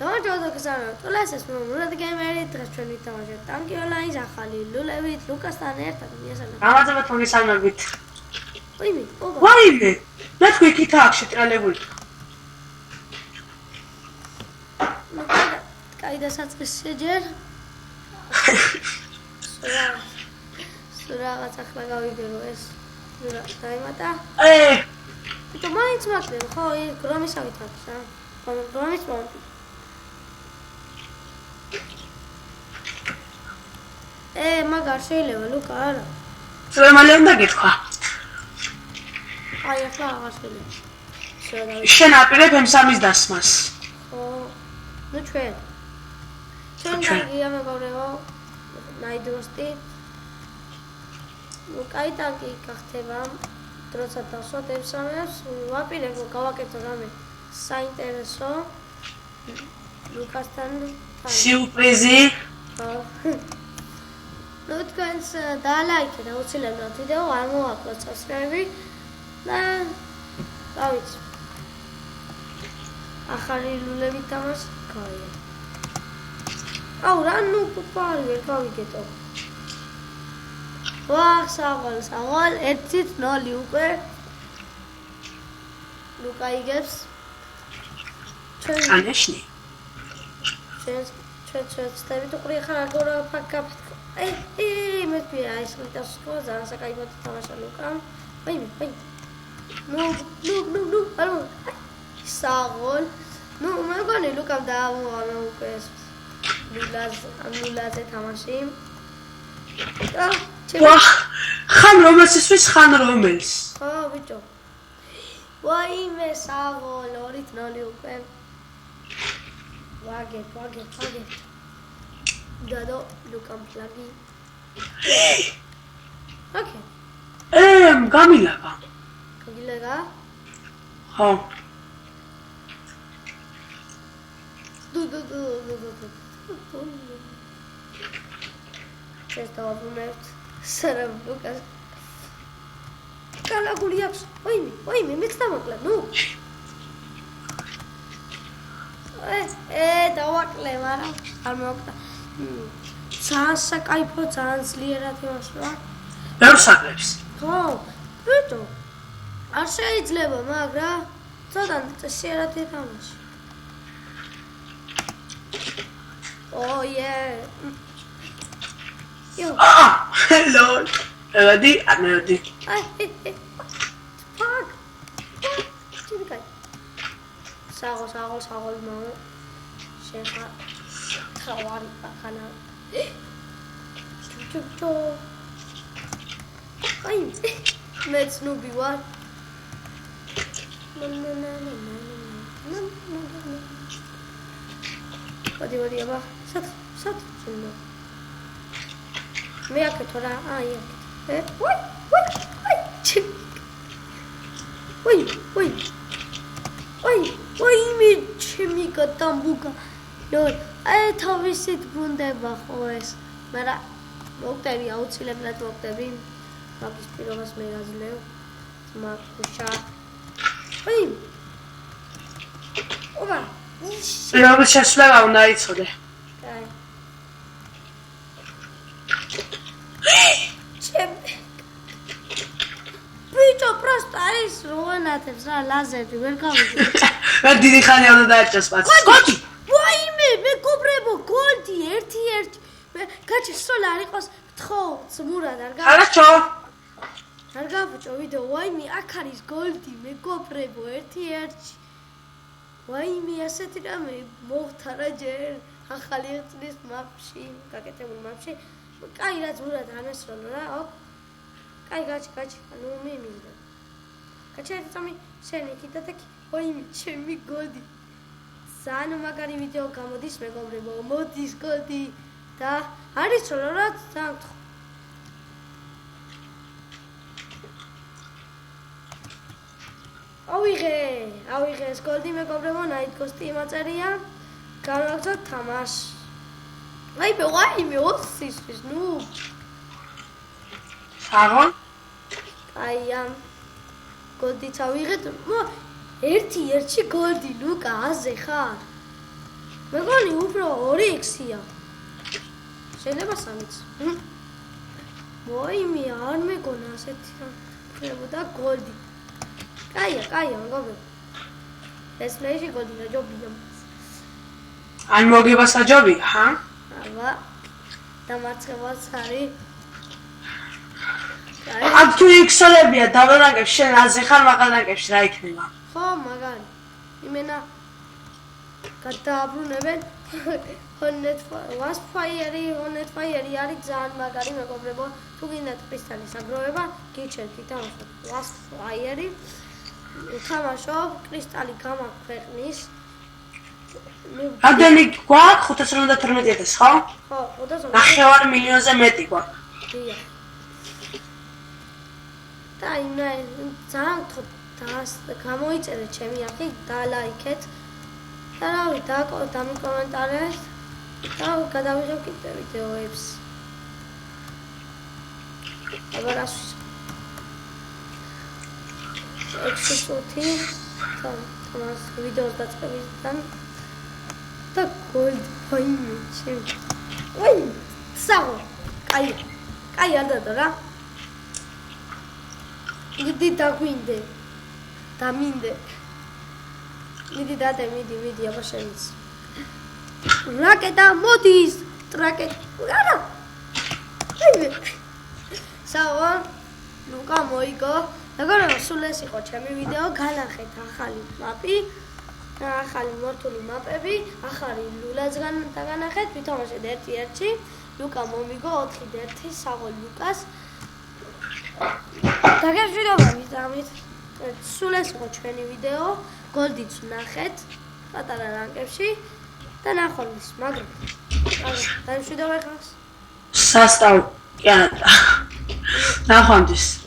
გამარჯობა გასაუბრებთ. ტოლესეს მურად გეიმერი დღეს ჩვენ ვითამაშებთ ტანკი ონლაინის ახალი ლულებით ლუკასთან ერთად მიესალმებით. გამარჯობა მოგესალმებით. ვაიმე, ობა. ვაიმე, მე თქვი იქით აქ შეტრალებული. კაი დასაწყისი შეჯერ. სურაღაც ახლა გავიგერო ეს. დაიმატა. თუ მაინც მაკლებ, ხო, გრომისავით აქვს რა. გრომის მომენტი. მაგარ შეიძლება ლუკა არა. ზემალე უნდა გითხრა. აი ახლა აღარ შეიძლება. შენ აპირებ M3-ის დასმას. ხო. ნუ ჩვენ კარგია მეგობრებო. ნაიდროსტი. ნუ კაი ტანკი გახდება. დროცა დავსვათ M3-ს, ვაპირებ რომ გავაკეთო რამე საინტერესო. ლუკასთან სიურპრიზი. ხო. ნუ თქვენს დალაიქეთ აუცილებლად ვიდეო, არ მოვაკლოთ subscribe-ი და დავიცი. ახალი ლულებით თამაში გაია. აუ რა ნუ პარი ვერ გავიგეთო. ვახ საღოლ 1-0 უკვე. ლუკა იგებს. ანეშნი. ჩვენ ცდებით უყრი ხარ აგორა ფაკაპ. მე თქვია ის მეტას სკოლა ძალიან საკაიბოდ თამაშა ლუკა. ვაიმე. ნუ ალო. საღოლ. ნუ მე მგონი ლუკამ დაამოვა უკვე ეს ლულაზე თამაში. ვახ, ხან რომელს ისვის ხან რომელს. ხო ბიჭო. ვაიმე საღოლ 2-0 უკვე. ვაგე. დადო ლუკამ ფლაგი. ოკეი. გამილაგა. გამილაგა? ხო. დუ. შეესტავებთ სერებ ლუკას. კალაგული აქვს. ვაიმე, მეც დამაკლა, ნუ. დავაკლე, მაგრამ არ მოვაკლა. ძალიან საკაიფო, ძალიან ძლიერად იმასვლა. ვერ საკლებს. ხო, ბიჭო. არ შეიძლება, მაგრამ ცოტა ძლიერად ეთამაში. Hello. Ready? I'm ready. Fuck. Чекай. Сагол маа. Шеха. Таван бахана. Чу. Ай. Мэц нуби ва. Води аба. Сат. Чино. მე აქეთ რა? აი აქეთ. ვაი მე ჩემი გადამბუგა. ლოლ, თავისით ბრუნდება ხო ეს. მაგრამ მოვკვდები აუცილებლად მოვკვდები. მაგის პირობას მე გაძლევ. მაგუშა. ობა. რა შეშლება უნდა იცოდე. აი. ბიჭო, просто არის როანათებს რა ლაზერი ვერ გავიგე. რა დიდი ხანია უნდა დაერჭას პაცს. გოლდი! ვაიმე, მეგობრებო, გოლდი 1-1. გაჩი სულ არ იყოს თხოვს მურად არ გა. არაჩო. არ გავუჭო ვიდეო, ვაიმე, აქ არის გოლდი, მეგობრებო, 1-1. ვაიმე, ასეთი რამე მოხდა რა ჯერ ახალი წლის მაპში, გაკეთებულ მაპში. კაი რაც მურად ამესროლო რა, ოკ. კაი გაჩი, ნუ მე მინდა. გაჩერწამი, შენი კიდათაკი, ვაიმე, ჩემი გოლდი. ძალიან მაგარი ვიდეო გამოდის მეგობრებო, მოდის გოლდი და არის რომ რა ძალიან გთხოვ. ავიღე ეს გოლდი მეგობრებო, ნაით გოსტი იმაწერია. გავაგზავნოთ თამაში. ვაიმე, ოსისთვის, ნუ. საღოლ? აი გოლდიც ავიღეთ. 1-1 გოლდი, ლუკა, აზე ხარ. მეგონი უფრო 2x-ია. შეიძლება 3-იც. მოიმე არ მეგონა ასეთი რა. ხდებოდა გოლდი. კაია, მეგობრებო. ეს პლეიში გოლდი ჯობია. ან მოგება საჯობია, ჰა? აბა. დამარცხებაც არის. აქ თუ x-ლებია დაბალანგებს შენ აზე ხარ მაღალანგებში რა იქნება? ხო, მაგარი. იმენა გადააბრუნებენ Honetfire არის ძალიან მაგარი მეგობრებო. თუ გინდათ კრისტალის აგროვება, გიჩერდით თამაშობ Honetfire. თამაშობ, კრისტალი გამაქვეყნის. რამდენი გვაქვს? 552,000, ხო? ხო, 9 მილიონზე მეტი გვაქვს. დიახ. და იმე ძალიან გამოიწერეთ ჩემი ახი, დალაიქეთ. და რავი, დამიკომენტარეთ და გადავიღებ კიდე ვიდეოებს. აბა რასვი. 6 წუთი თამას ვიდეოს დაწყებისგან და გოლდ ფაინი ჩემ. ვაი, საღო. კაი არ დადა რა. მიდი დაგვინდე. დამინდე. მიდი აბა შენიც. რაკეტა მოდის. არა. სავა ლუკა მოიგო. მეგობრებო, სულ ეს იყო ჩემი ვიდეო. განახეთ ახალი მაპი. ახალი მორთული მაპები, ახალი ლულაზგან დაგანახეთ, ვითამაშეთ 1-1-ში. ლუკა მომიგო 4-1, საღო ლუკას. დაგეშვიდობა მისამით. სულ ეს იყო ჩვენი ვიდეო. გოლდიც ვნახეთ პატარა რანკებში და ნახვამდის, მაგრამ დაიმშვიდობა ხალხს. სასტავ, ნახვამდის.